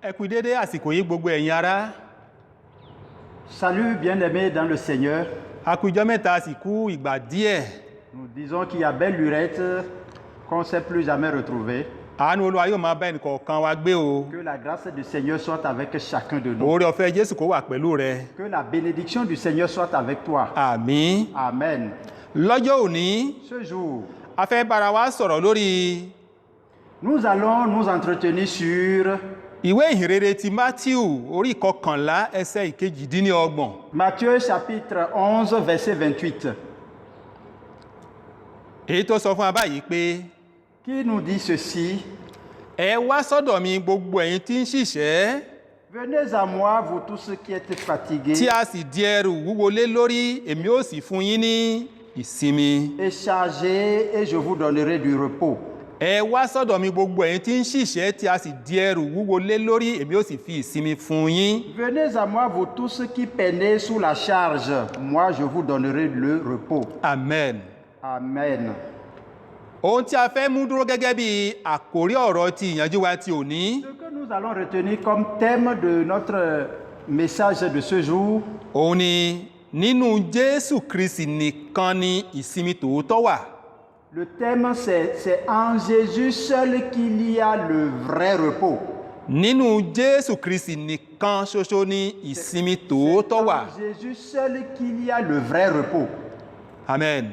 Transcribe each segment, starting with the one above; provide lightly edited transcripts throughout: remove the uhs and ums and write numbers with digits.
Ẹ kú dédé àsìkò yìí gbogbo ẹ̀yin ará. Salut bien-aimés dans le Seigneur. A kú ijọ́ mẹ́ta àsìkò ìgbà díẹ̀. Nous disons qu'il y a belle lurette qu'on ne s'est plus jamais retrouvé. Àánú Olúwa yóò máa bá ẹnìkọ̀ọ̀kan wa gbé o. Que la grâce du Seigneur soit avec chacun de nous. Oore ọ̀fẹ́ Jésù kó wà pẹ̀lú rẹ. Que la bénédiction du Seigneur soit avec toi. Àmín. Amen. Lọ́jọ́ òní, Ce jour, a fẹ́ bára wa sọ̀rọ̀ lórí nous allons nous entretenir sur ìwé ìhìnrere ti Mátíù orí 11 ẹsẹ̀ 28. Matthieu chapitre 11 verset 28. Èyí tó sọ fún wa báyìí pé Qui nous dit ceci? ẹ wá sọ́dọ̀ mi gbogbo ẹ̀yin tí ń ṣiṣẹ́ Venez à moi, vous tous ceux qui êtes fatigués tí a sì di ẹrù wúwo lé lórí, èmi ó sì fún yín ní ìsinmi. et chargés, et je vous donnerai du repos. Ẹ wá sọ́dọ̀ mi gbogbo ẹ̀yin tí ń ṣiṣẹ́ tí a sì di ẹrù wúwo lé lórí, èmi ó sì fi ìsinmi fún yín. Venez à moi, vous tous ceux qui peinez sous la charge. Moi, je vous donnerai le repos. Amen. Amen. Ohun tí a fẹ́ mú dúró gẹ́gẹ́ bí àkórí ọ̀rọ̀ ti ìyànjú wa ti òní, Ce que nous allons retenir comme thème de notre message de ce jour, òun ni nínú Jésù Kristi nìkan ni ìsinmi tòótọ́ wà. le thème c'est en Jésus seul qu'il y a le vrai repos. Nínú Jésù Kristi nìkan ṣoṣo ni ìsinmi tòótọ́ wà. En Jésus seul qu'il y a le vrai repos. Amen.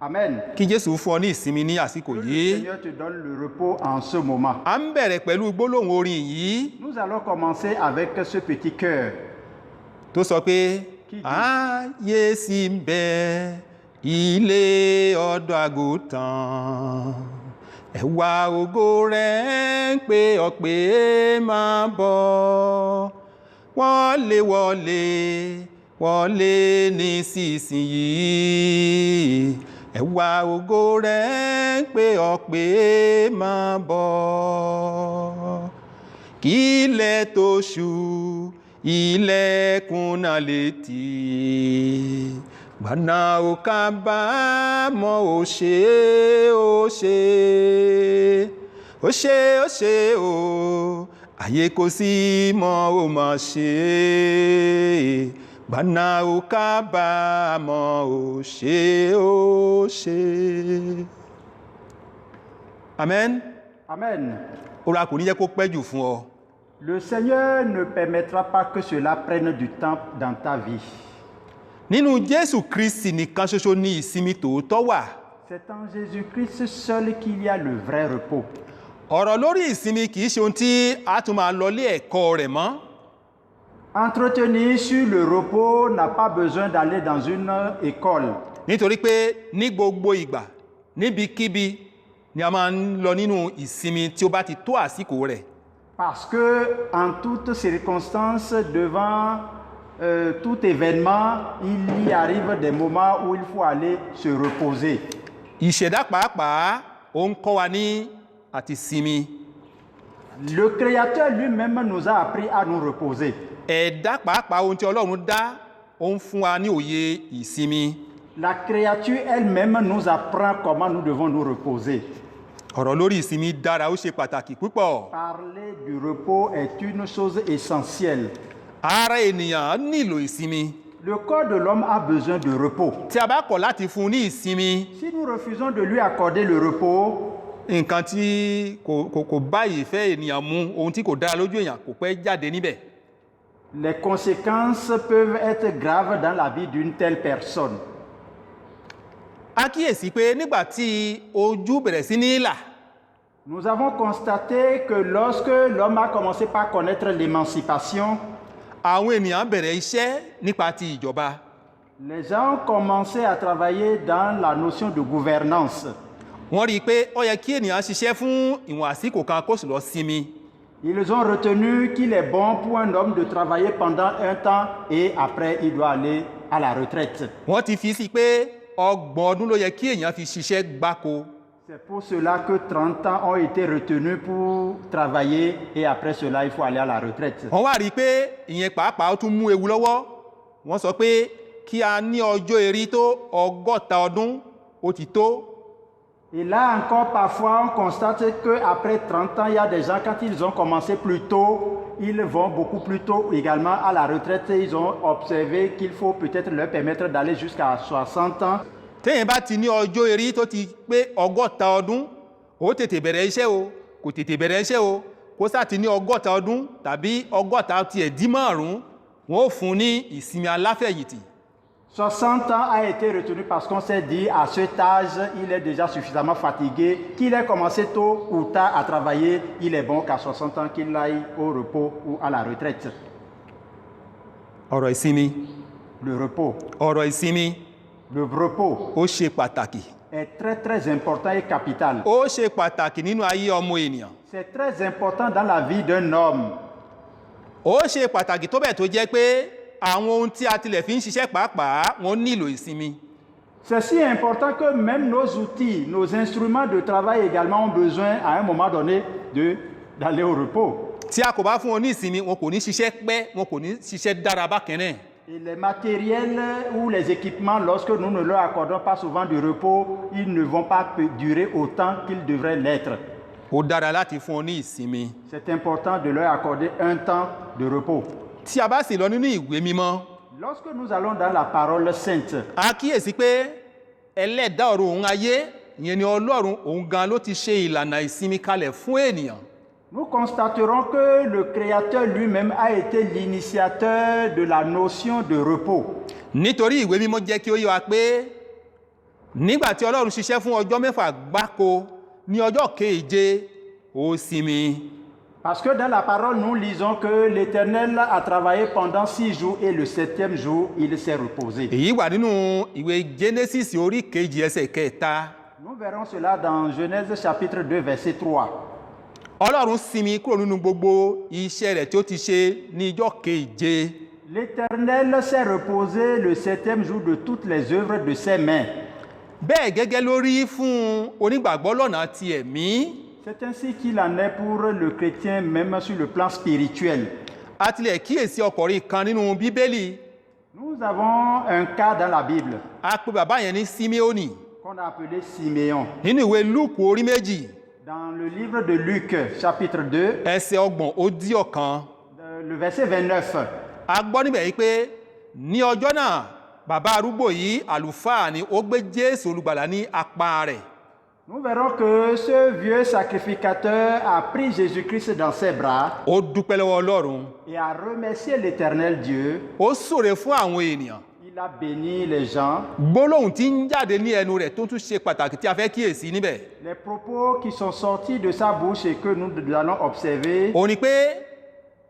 Amen. Kí Jésù fún ọ ní ìsinmi ní àsìkò Que le yìí. Seigneur te donne le repos en ce moment. À ń bẹ̀rẹ̀ pẹ̀lú gbólóhùn orin yìí Nous allons commencer avec ce petit cœur. tó sọ pé ayé sì ń bẹ ilé ọ̀dọ́ àgùntàn, ẹ̀wà ògo rẹ̀ ń pè ọ́ pé máa bọ̀, wọlé nísinsìnyí, ẹ̀wà ògo rẹ̀ ń pè ọ́ pé máa bọ̀. Kílẹ̀ tó ṣú, ilẹ̀kùn náà létí, gbàná ò kábàámọ̀ ó ṣe o, ayé kò sí mọ́ ó máa ṣe, gbàná ò kábàámọ̀ ó ṣe. Amen. Amen. Ọ̀rọ̀ kò ní jẹ́ kó pẹ́ jù fún ọ. Le Seigneur ne permettra pas que cela prenne du temps dans ta vie. Nínú Jésù Kristi nìkan ṣoṣo ni ìsinmi tòótọ́ wà. C'est en Jésus-Christ seul qu'il y a le vrai repos. Ọ̀rọ̀ lórí ìsinmi kìí ṣe ohun tí a tún máa lọ lé ẹ̀kọ́ rẹ̀ mọ́. Entretenir sur le repos n'a pas besoin d'aller dans une école. Nítorí pé ní gbogbo ìgbà, níbikíbi ni a máa ń lọ nínú ìsinmi tí ó bá ti tó àsìkò rẹ̀. Parce que en toutes circonstances, devant tout événement, il y arrive des moments où il faut aller se reposer. Ìṣẹ̀dá pàápàá ó ń kọ́ wa ní àti sinmi. Le Créateur lui-même nous a appris à nous reposer. Ẹ̀dá pàápàá ohun tí Ọlọ́run dá ó ń fún wa ní òye ìsinmi. La créature elle-même nous apprend comment nous devons nous reposer. Ọ̀rọ̀ lórí ìsinmi dára, ó ṣe pàtàkì púpọ̀. Parler du repos est une chose essentielle. Ara ènìyàn nílò ìsinmi. Le corps de l'homme a besoin de repos. Tí a bá kọ̀ láti fún un ní ìsinmi, Si nous refusons de lui accorder le repos, nǹkan tí kò bá ìfẹ́ ènìyàn mu, ohun tí kò dára lójú èèyàn kò pẹ́ jáde níbẹ̀. les conséquences peuvent être graves dans la vie d'une telle personne. A kíyèsí pé nígbà tí ojú bẹ̀rẹ̀ sí ní là, Nous avons constaté que lorsque l'homme a commencé par connaître l'émancipation, àwọn ènìyàn bẹ̀rẹ̀ iṣẹ́ nípa ti ìjọba. les gens ont commencé à travailler dans la notion de gouvernance. Wọ́n rí i pé ó yẹ kí ènìyàn ṣiṣẹ́ fún ìwọ̀n àsìkò kan kó sì lọ sinmi. Ils ont retenu qu'il est bon pour un homme de travailler pendant un temps et après il doit aller à la retraite. Wọ́n ti fi sí pé 30 ọdún ló yẹ kí èèyàn fi ṣiṣẹ́ gbáko. C'est pour cela que 30 ans ont été retenus pour travailler et après cela il faut aller à la retraite. Wọ́n wá rí i pé ìyẹn pàápàá ó tún mú ewu lọ́wọ́. Wọ́n sọ pé kí a ní ọjọ́ erí tó 60 ọdún ó ti tó. Et là encore, parfois, on constate qu'après 30 ans, il y a des gens, quand ils ont commencé plus tôt, ils vont beaucoup plus tôt également à la retraite. Ils ont observé qu'il faut peut-être leur permettre d'aller jusqu'à 60 ans. téèyàn bá ti ní ọjọ́ erí tó ti pé 60 ọdún ó tètè bẹ̀rẹ̀ iṣẹ́ o kò tètè bẹ̀rẹ̀ iṣẹ́ o kó sá ti ní 60 ọdún tàbí 60 tiẹ̀ dín márùn-ún wọ́n ó fún ní ìsinmi aláfẹ̀yìntì. 60 ans a été retenu parce qu'on s'est dit à cet âge, il est déjà suffisamment fatigué, qu'il ait commencé tôt ou tard à travailler, il est bon qu'à 60 ans qu'il aille au repos ou à la retraite. ọ̀rọ̀ ìsinmi Le repos, ọ̀rọ̀ ìsinmi le repos ó ṣe pàtàkì est très très important et capital. ó ṣe pàtàkì nínú ayé ọmọ ènìyàn C'est très important dans la vie d'un homme. ó ṣe pàtàkì tó bẹ̀ tó jẹ́ pé àwọn ohun tí a tilẹ̀ fi ń ṣiṣẹ́ pàápàá wọ́n nílò ìsinmi. C'est si important que même nos outils, nos instruments de travail également ont besoin à un moment donné d'aller au repos. tí a kò bá fún wọn ní ìsinmi wọn kò ní ṣiṣẹ́ pẹ́ wọn kò ní ṣiṣẹ́ dára bákan náà. Et les matériels ou les équipements, lorsque nous ne leur accordons pas souvent du repos, ils ne vont pas durer autant qu'ils devraient l'être. ó dára láti fún wọn ní ìsinmi. C'est important de leur accorder un temps de repos. tí a bá sì lọ nínú ìwé mímọ́ Lorsque nous allons dans la parole sainte, a kíyèsí pé ẹlẹ́dàá ọ̀run òun ayé ìyẹn ni ọlọ́run òun gan ló ti ṣe ìlànà ìsinmi kalẹ̀ fún ènìyàn. nous constaterons que le Créateur lui-même a été l'initiateur de la notion de repos. nítorí ìwé mímọ́ jẹ́ kí ó yé wa pé nígbà tí ọlọ́run ṣiṣẹ́ fún ọjọ́ 6 gbáko ní ọjọ́ keje ó sinmi. Parce que dans la parole, nous lisons que l'Éternel a travaillé pendant 6 jours et le 7e jour, il s'est reposé. èyí wà nínú ìwé Genesis orí kejì ẹsẹ̀ kẹta. Nous verrons cela dans Genèse chapitre 2, verset 3. ọlọ́run sinmi kúrò nínú gbogbo iṣẹ́ rẹ̀ tí ó ti ṣe ní ọjọ́ keje. L'Éternel s'est reposé le 7e jour de toutes les œuvres de ses mains. bẹ́ẹ̀ gẹ́gẹ́ ló rí fún onígbàgbọ́ lọ́nà ti ẹ̀mí. C'est ainsi qu'il en est pour le chrétien, même sur le plan spirituel. a tilẹ̀ kíyèsí ọkùnrin kan nínú bíbélì. Nous avons un cas dans la Bible a pe bàbá yẹn ní Simeoni. qu'on a appelé Siméon. nínú ìwé Lúùkù orí méjì Dans le livre de Luc, chapitre 2, ẹsẹ̀ 30-31. le verset 29, a gbọ́ níbẹ̀ yìí pé ní ọjọ́ náà bàbá arúgbó yìí àlùfáà ni ó gbé Jésù olùgbàlà ní apá rẹ̀. nous verrons que ce vieux sacrificateur a pris Jésus-Christ dans ses bras ó dúpẹ́ lọ́wọ́ Ọlọ́run. et a remercié l'Éternel Dieu. ó súre fún àwọn ènìyàn. Il a béni les gens. gbólóhùn tí ń jáde ní ẹnu rẹ̀ tó tún ṣe pàtàkì tí a fẹ́ kíyèsí níbẹ̀. Les propos qui sont sortis de sa bouche et que nous allons observer, ó ní pé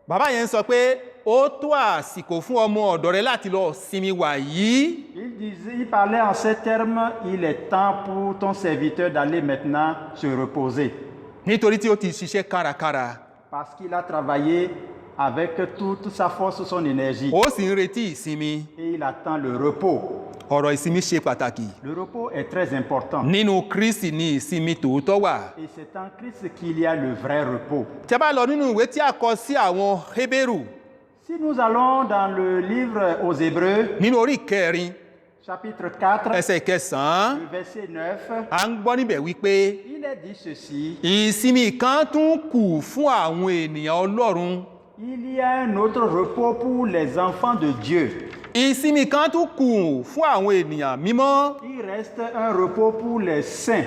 bàbá yẹn sọ pé ó tó àsìkò fún ọmọ ọ̀dọ̀ rẹ̀ láti lọ sinmi wàyí. il parlait en ces termes, il est temps pour ton serviteur d'aller maintenant se reposer. nítorí tí ó ti ṣiṣẹ́ kárakára. Parce qu'il a travaillé avec toute sa force, son énergie. ó sì ń retí ìsinmi. Et il attend le repos. ọ̀rọ̀ ìsinmi ṣe pàtàkì. Le repos est très important. nínú Kristi ni ìsinmi tòótọ́ wà. Et c'est en Christ qu'il y a le vrai repos. tí a bá lọ nínú ìwé tí a kọ sí àwọn Hébérù Si nous allons dans le livre aux Hébreux, nínú orí 4 chapitre 4, ẹsẹ̀ 9 le verset 9, à ń gbọ́ níbẹ̀ wípé il est dit ceci: ìsinmi kan tún kù fún àwọn ènìyàn Ọlọ́run. il y a un autre repos pour les enfants de Dieu. ìsinmi kan tún kù fún àwọn ènìyàn mímọ́. Il reste un repos pour les saints.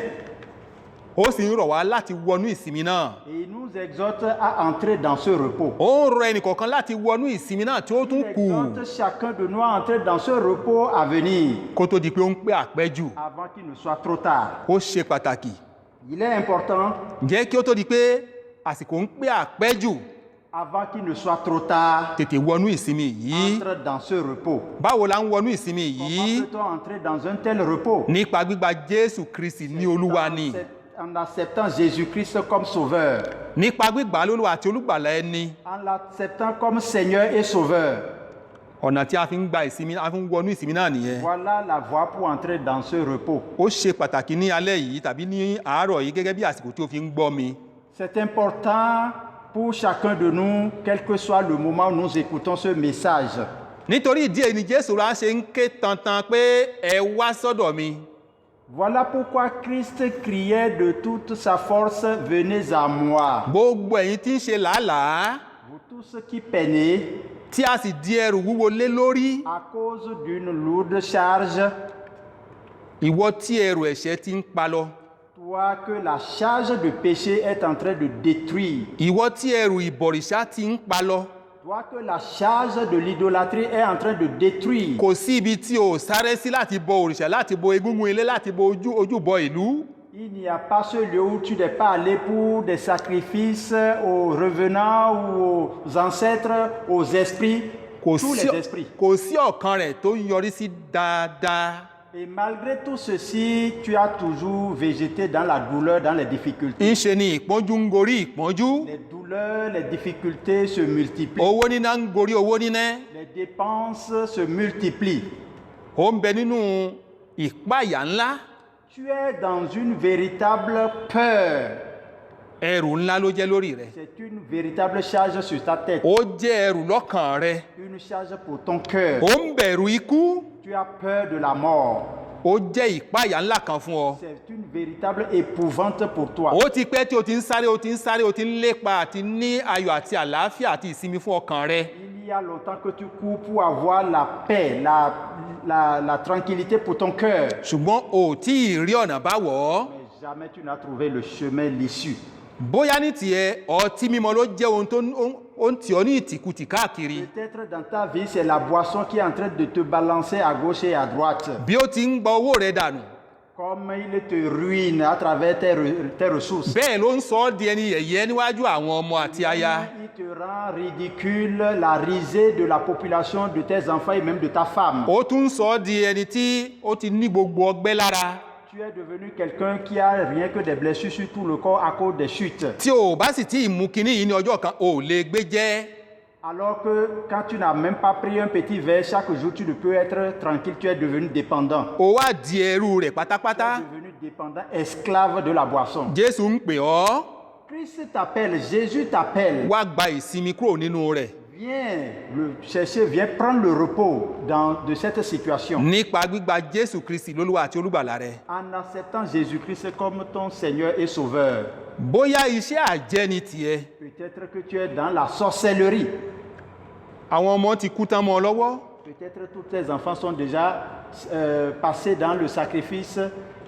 ó sì ń rọ̀ wá láti wọnú ìsinmi náà. Et il nous exhorte à entrer dans ce repos. ó ń rọ ẹnìkọ̀ọ̀kan láti wọnú ìsinmi náà tí ó tún Il kù exhorte chacun de nous à entrer dans ce repos à venir kó tó di pé ó ń pé àpẹ́jù. avant qu'il ne soit trop tard. ó ṣe pàtàkì. Il est important, ǹjẹ́ kí ó tó di pé àsìkò ń pé àpẹ́jù avant qu'il ne soit trop tard, tètè wọnú ìsinmi yìí. entre dans ce repos. báwo la ń wọnú ìsinmi yìí? Comment peut-on entrer dans un tel repos? nípa gbígba Jésù Kristi ní Olúwa ni. En acceptant Jésus-Christ comme sauveur, nípa gbígbà lólúwa àti olùgbàlà ẹni. en l'acceptant comme Seigneur et Sauveur. ọ̀nà tí a fi ń gba ìsinmi a fi ń wọnú ìsinmi náà nìyẹn. Voilà la voie pour entrer dans ce repos. ó ṣe pàtàkì ní alẹ́ yìí tàbí ní àárọ̀ yìí gẹ́gẹ́ bí àsìkò tí ó fi ń gbọ́ mi. C'est important pour chacun de nous, quel que soit le moment où nous écoutons ce message. nítorí ìdí èyí ni Jésù rà ṣe ń ké tantan pé ẹ wá sọ́dọ̀ mi. Voilà pourquoi Christ criait de toute sa force, venez à moi. gbogbo ẹ̀yin tí ń ṣe làálàá Vous tous qui peinez tí a sì di ẹrù wúwo lé lórí, à cause d'une lourde charge, ìwọ tí ẹrù ẹ̀ṣẹ̀ ti ń pa lọ, toi que la charge de péché est en train de détruire, ìwọ tí ẹrù ìbọ̀rìṣà ti ń pa lọ, toi que la charge de l'idolâtrie est en train de détruire. kò sí ibi tí o sáré sí láti bọ òrìṣà, láti bọ egúngún ilé, láti bọ ojúbọ ìlú. Il n'y a pas ce lieu où tu n'es pas allé pour des sacrifices aux revenants ou aux ancêtres, aux esprits, Kò tous sí- les esprits. kò sí ọ̀kan rẹ̀ tó ń yọrí sí dáadáa. Et malgré tout ceci, tu as toujours végété dans la douleur, dans les difficultés. ń ṣe ni ìpọ́njú ń gorí ìpọ́njú, Les douleurs, les difficultés se multiplient. owó níná ń gorí owó níná, Les dépenses se multiplient. ó ń bẹ nínú ìpáyà ńlá, Tu es dans une véritable peur. ẹrù ńlá ló jẹ́ lórí rẹ̀. C'est une véritable charge sur ta tête. Ó jẹ́ ẹrù lọ́kàn rẹ̀, Une charge pour ton cœur. ó ń bẹ̀rù ikú, Tu as peur de la mort. ó jẹ́ ìpáyà ńlá kan fún ọ. C'est une véritable épouvante pour toi. Ó ti pẹ́ tí o ti ń sáré, o ti ń sáré, o ti ń lépa àti ní ayọ̀ àti àlàáfíà àti ìsinmi fún ọkàn rẹ. Il y a longtemps que tu cours pour avoir la paix, la tranquillité pour ton cœur. Ṣùgbọ́n o ò tí ì rí ọ̀nà báwọ̀. Mais jamais tu n'as trouvé le chemin, l'issue. Bóyá ní tiẹ̀ ọtí mímọ ló jẹ́ ohun tó ń tì ọ́ ní ìtìkùtì káàkiri. Peut-être dans ta vie, c'est la boisson qui est en train de te balancer à gauche et à droite. Bí ó ti ń gba owó rẹ dànù, Comme il te ruine à travers tes ressources. bẹ́ẹ̀ ló ń sọ ọ́ di ẹni yẹ̀yẹ́ níwájú àwọn ọmọ àti aya. Il te rend ridicule, la risée de la population, de tes enfants et même de ta femme. Ó tún ń sọ ọ́ di ẹni tí ó ti ní gbogbo ọgbẹ́ lára. Tu es devenu quelqu'un qui a rien que des blessures sur tout le corps à cause des chutes. Tí o bá sì tí ì mú kinní yìí ní ọjọ́ kan, o ò lè gbé jẹ́. Alors que quand tu n'as même pas pris un petit verre chaque jour, tu ne peux être tranquille, tu es devenu dépendant. O wá di ẹrú rẹ̀ Tu pátápátá. es devenu dépendant, esclave de la boisson. Jésù ń pè ọ́, Christ t'appelle, Jésus t'appelle. wá gba ìsinmi kúrò nínú rẹ̀. Viens le chercher, viens prendre le repos de cette situation. Nípa gbígba Jésù Kristi lólúwa àti olùgbàlà rẹ̀. En acceptant Jésus-Christ comme ton Seigneur et Sauveur. Bóyá iṣẹ́ àjẹ́ ni tiẹ̀, Peut-être que tu es dans la sorcellerie. àwọn ọmọ ti kú tán mọ́ ọ lọ́wọ́. Peut-être tous tes enfants sont déjà passés dans le sacrifice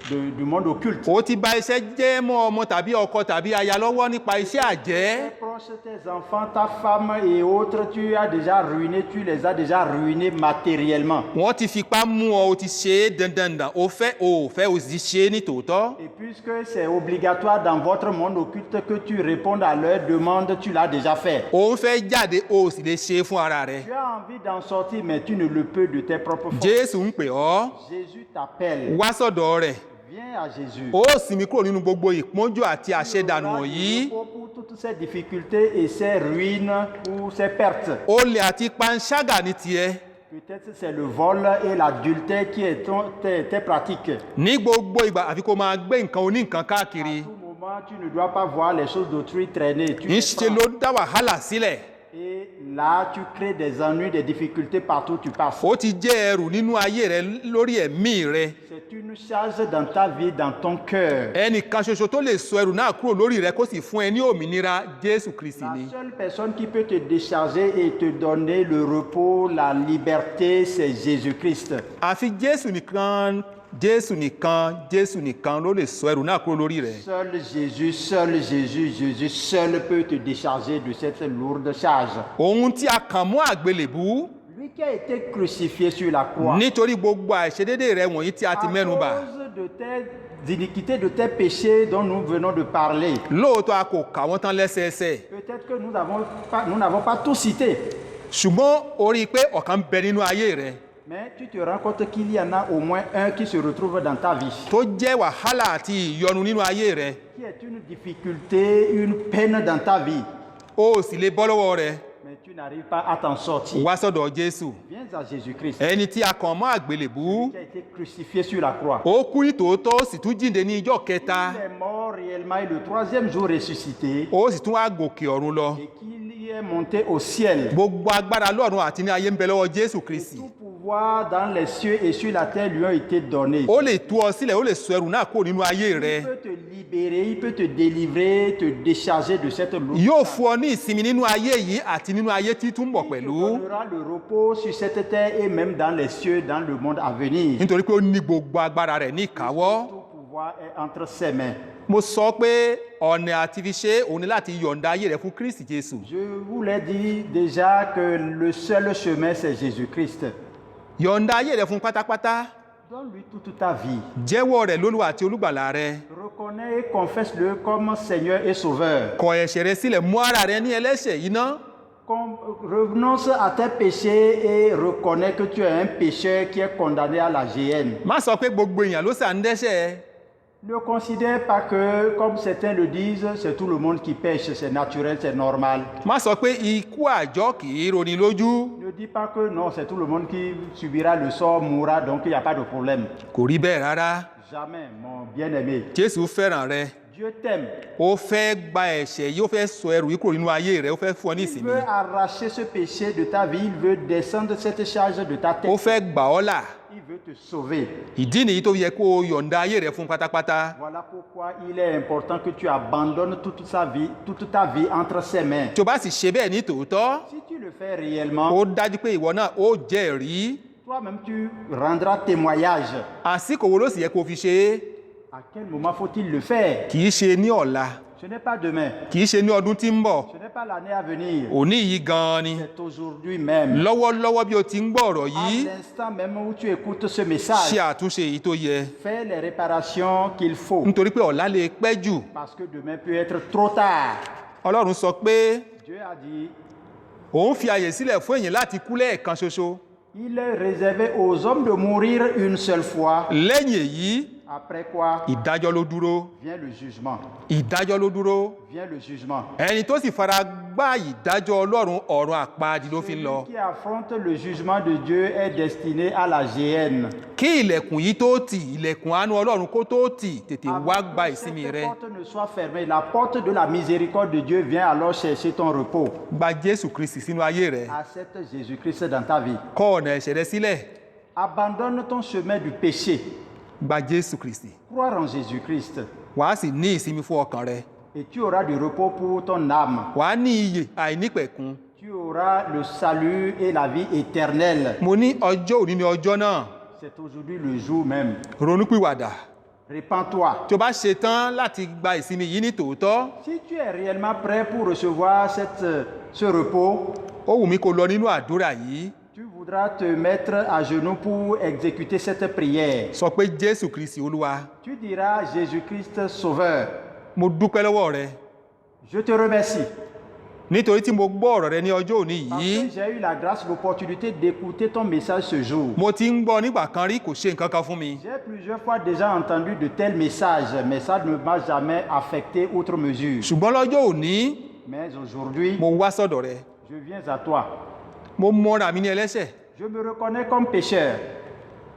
du monde occulte. O ti bà iṣẹ́ jẹ́ mọ́ ọmọ tàbí ọkọ tàbí aya lọ́wọ́ nípa iṣẹ́ àjẹ́. Tes proches, tes enfants, ta femme et autres, tu as déjà ruiné, tu les as déjà ruinés matériellement. Wọ́n ti fipá mú ọ, o ti ṣe é dandandan, o fẹ́ o sì ṣe é ní tòótọ́. Et puisque c'est obligatoire dans votre monde occulte que tu répondes à leurs demandes, tu l'as déjà fait. O ń fẹ́ jáde, o sì lè ṣe é fún ara rẹ̀. Tu as envie d'en sortir, mais tu ne le peux de tes propres forces. Jésù ń pè ọ́, Jésus t'appelle. wá sọ́dọ̀ rẹ̀. Viens à Jésus. Ó sinmi kúrò nínú gbogbo ìpọ́njú àti àṣẹdànù wọ̀nyí. Pour toutes ces difficultés et ces ruines ou ces pertes. Olè àti panṣágà ní tiẹ̀. Peut-être c'est le vol et l'adultère qui est tes pratiques. Ní gbogbo ìgbà àfi kó máa gbé nǹkan oníǹkan káàkiri. À tout moment, tu ne dois pas voir les choses d'autrui traîner. Tu ń les ṣe prends. ló dá wàhálà sílẹ̀. Et là, tu crées des ennuis, des difficultés partout où tu passes. Ó ti jẹ́ ẹrù nínú ayé rẹ lórí ẹ̀mí rẹ. C'est une charge dans ta vie, dans ton cœur. Ẹnìkan ṣoṣo tó lè sọ ẹrù náà kúrò lórí rẹ kó sì fún ẹ ní òmìnira Jésù Kristi La ni. seule personne qui peut te décharger et te donner le repos, la liberté, c'est Jésus-Christ. Àfi Jésù nìkan ló lè sọ ẹrù náà kúrò lórí rẹ. Seul Jésus seul peut te décharger de cette lourde charge. Òun tí a kàn mọ́ àgbélébú Lui qui a été crucifié sur la croix. nítorí gbogbo àìṣedéédé rẹ wọ̀nyí tí a ti mẹ́nu bà. À cause de tes iniquités, de tes péchés dont nous venons de parler. Lóòótọ́ a kò kà wọ́n tán lẹ́sẹẹsẹ. Peut-être que nous n'avons pas tout cité. Ṣùgbọ́n o rí i pé ọ̀kan bẹ nínú ayé rẹ Mais tu te rends compte qu'il y en a au moins un qui se retrouve dans ta vie. tó jẹ́ wàhálà àti ìyọnu nínú ayé rẹ. Qui est une difficulté, une peine dans ta vie. O ò sì lè bọ́ lọ́wọ́ rẹ. Mais tu n'arrives pas à t'en sortir. Wá sọ́dọ̀ Jésù. Viens à Jésus-Christ. Ẹni tí a kàn mọ́ àgbélébú. Qui a été crucifié sur la croix. Ó kú ní tòótọ́, ó sì tún jíǹde ní ijọ́ kẹta. Il est mort réellement et le troisième jour ressuscité. Ó sì tún wá gòkè ọ̀run lọ. Et qu'il y est monté au ciel. Gbogbo agbára lọ́run àti ní ayé ń bẹ lọ́wọ́ Jésù Kristi. Tout pouvoir pouvoirs dans les cieux et sur la terre lui ont été donnés. ó lè tú ọ sílẹ̀ ó lè sọ ẹrù náà kúrò nínú ayé rẹ. Il peut te libérer, il peut te délivrer, te décharger de cette lourdeur. yóò fún ọ ní ìsinmi nínú ayé yìí àti nínú ayé tí tún bọ̀ Il te pẹ̀lú. donnera le repos sur cette terre et même dans les cieux, dans le monde à venir. nítorí pé ó ní gbogbo agbára rẹ̀ ní ìkáwọ́. Tout pouvoir est entre ses mains. mo sọ pé ọ̀nà àti fi ṣe òun ni láti yọ̀ǹda ayé rẹ fún Kristi Jésù. Je vous l'ai dit déjà que le seul chemin, c'est Jésus-Christ. yọ̀ǹda ayé rẹ fún pátápátá. Donne-lui toute ta vie. jẹ́wọ́ rẹ̀ lólúwa àti olùgbàlà rẹ. Reconnais et confesse-le comme Seigneur et Sauveur. kọ̀ ẹ̀ṣẹ̀ rẹ sílẹ̀, mú ara rẹ ní ẹlẹ́ṣẹ̀ yìí ná. Renonce à tes péchés et reconnais que tu es un pécheur qui est condamné à la géhenne. má sọ pé gbogbo èèyàn ló sà ń dẹ́ṣẹ̀. Ne considère pas que, comme certains le disent, c'est tout le monde qui pêche, c'est naturel, c'est normal. má sọ pé ikú àjọ kì í roni lójú. Ne dis pas que non, c'est tout le monde qui subira le sort, mourra, donc il n'y a pas de problème. kò rí bẹ́ẹ̀ rárá. Jamais, mon bien-aimé. Jésù fẹ́ràn rẹ. Dieu t'aime. ó fẹ́ gba ẹ̀ṣẹ̀ yìí, ó fẹ́ sọ ẹrù yìí kúrò nínú ayé rẹ, ó fẹ́ fún ọ ní Il ìsinmi. veut arracher ce péché de ta vie, il veut descendre cette charge de ta tête. ó fẹ́ gbà ọ́ là. Il veut te sauver. ìdí nìyí tó yẹ kó o yọ̀ǹda ayé rẹ fún pátápátá. Voilà pourquoi il est important que tu abandonnes toute ta vie entre ses mains. tí o bá sì ṣe bẹ́ẹ̀ ní tòótọ́, Si tu le fais réellement, ó dájú pé ìwọ náà ó jẹ́rìí. toi-même tu rendras témoignage. àsìkò wo ló sì yẹ kó o fi ṣe é? À quel moment faut-il le faire? kì í ṣe ní ọ̀la, Ce n'est pas demain, kì í ṣe ní ọdún tí ń bọ̀, ce n'est pas l'année à venir, òní yìí gan-an ni. c'est aujourd'hui même. lọ́wọ́lọ́wọ́ bí o ti ń gbọ́ ọ̀rọ̀ À yìí, l'instant même où tu écoutes ce ṣe message, àtúnṣe èyí tó yẹ. fais les réparations qu'il faut, nítorí pé ọ̀la lè pẹ́ jù. parce que demain peut être trop tard. Ọlọ́run sọ pé Dieu a dit, òun fi àyè sílẹ̀ fún èèyàn láti kú lẹ́ẹ̀kan ṣoṣo. il est réservé aux hommes de mourir une seule fois, lẹ́yìn èyí, après quoi ìdájọ́ ló dúró. vient le jugement. ìdájọ́ ló dúró. Vient le jugement. ẹni tó sì fara gbá ìdájọ́ Ọlọ́run, ọ̀run àpáàdì ló fi ń lọ. Celui qui affronte le jugement de Dieu est destiné à la géhenne. kí ilẹ̀kùn yìí tó tì, ilẹ̀kùn àánú Ọlọ́run kó tó tì, tètè wá gba Avant que ìsinmi cette rẹ. porte ne soit fermée, la porte de la miséricorde de Dieu vient alors chercher ton repos. Gba Jésù Kristi sínú ayé rẹ. Accepte Jésus-Christ dans ta vie. kọ̀ ọ̀nà ẹ̀ṣẹ̀ rẹ sílẹ̀. Abandonne ton chemin du péché. Gba Jésù Kristi. Croire en Jésus-Christ. wàá sì ní ìsinmi fún ọkàn rẹ. Et tu auras du repos pour ton âme. wàá ní iyè àìnípẹ̀kun. Tu auras le salut et la vie éternelle. mo ní ọjọ́ òní ni ọjọ́ náà. C'est aujourd'hui le jour même. ronúpìwàdà. Répands-toi. tí o bá ṣe tán láti gba ìsinmi yìí ní tòótọ́, Si tu es réellement prêt pour recevoir ce repos, ó wù mí kó lọ nínú àdúrà yìí. tu voudras te mettre à genoux pour exécuter cette prière. sọ pé Jésù Kristi Olúwa, Tu diras Jésus-Christ Sauveur. mo dúpẹ́ lọ́wọ́ rẹ Je te remercie nítorí tí mo gbọ́ ọ̀rọ̀ rẹ ní ọjọ́ òní parce yìí. que j'ai eu la grâce, l'opportunité d'écouter ton message ce jour. mo ti ń gbọ́ nígbà kan rí, kò ṣe nǹkan kan fún mi. J'ai plusieurs fois déjà entendu de tels messages, mais ça ne m'a jamais affecté outre mesure. ṣùgbọ́n lọ́jọ́ òní Mais aujourd'hui, mo wá sọ́dọ̀ rẹ. je viens à toi. mo mọra mi ní ẹlẹ́ṣẹ̀. Je me reconnais comme pécheur.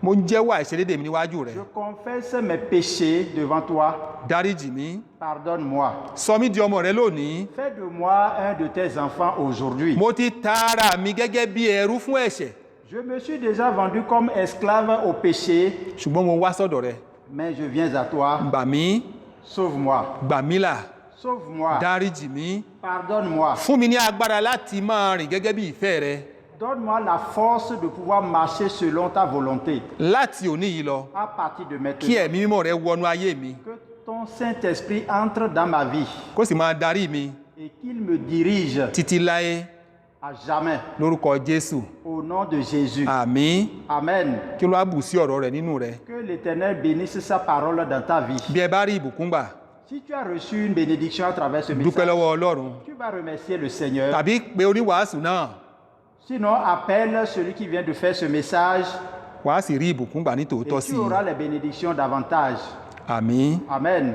mo ń jẹ́wọ́ àìṣedédé mi níwájú rẹ. Je confesse mes péchés devant toi. dáríjì mi. Pardonne-moi. sọ mí di ọmọ rẹ lónìí. Fais de moi un de tes enfants aujourd'hui. mo ti ta ara mi gẹ́gẹ́ bí ẹrú fún ẹ̀ṣẹ̀. Je me suis déjà vendu comme esclave au péché, ṣùgbọ́n mo wá sọ́dọ̀ rẹ. mais je viens à toi. gbà mí, Sauve-moi. gbà mí là, Sauve-moi. dáríjì mi. Pardonne-moi. fún mi ní agbára láti máa rìn gẹ́gẹ́ bí ìfẹ́ rẹ. Donne-moi la force de pouvoir marcher selon ta volonté. láti òní yìí lọ, À partir de kí maintenant, ẹ̀mí mímọ́ rẹ wọnú ayé mi, que ton Saint-Esprit entre dans ma vie kó sì máa darí mi et qu'il me dirige títí láé, à jamais. lórúkọ Jésù. Au nom de Jésus. àmín. Amen. kí ló wá bù sí ọ̀rọ̀ rẹ nínú rẹ. Que l'Éternel bénisse sa parole dans ta vie. bí ẹ bá rí ìbùkún gbà, Si tu as reçu une bénédiction à travers ce dúpẹ́ message, lọ́wọ́ Ọlọ́run. tu vas remercier le Seigneur. tàbí pé oníwàásù náà, Sinon, appelle celui qui vient de faire ce message wàá sì rí ìbùkún gbà ní et tòótọ́ sí tu i. auras les bénédictions davantage. àmín. Amen.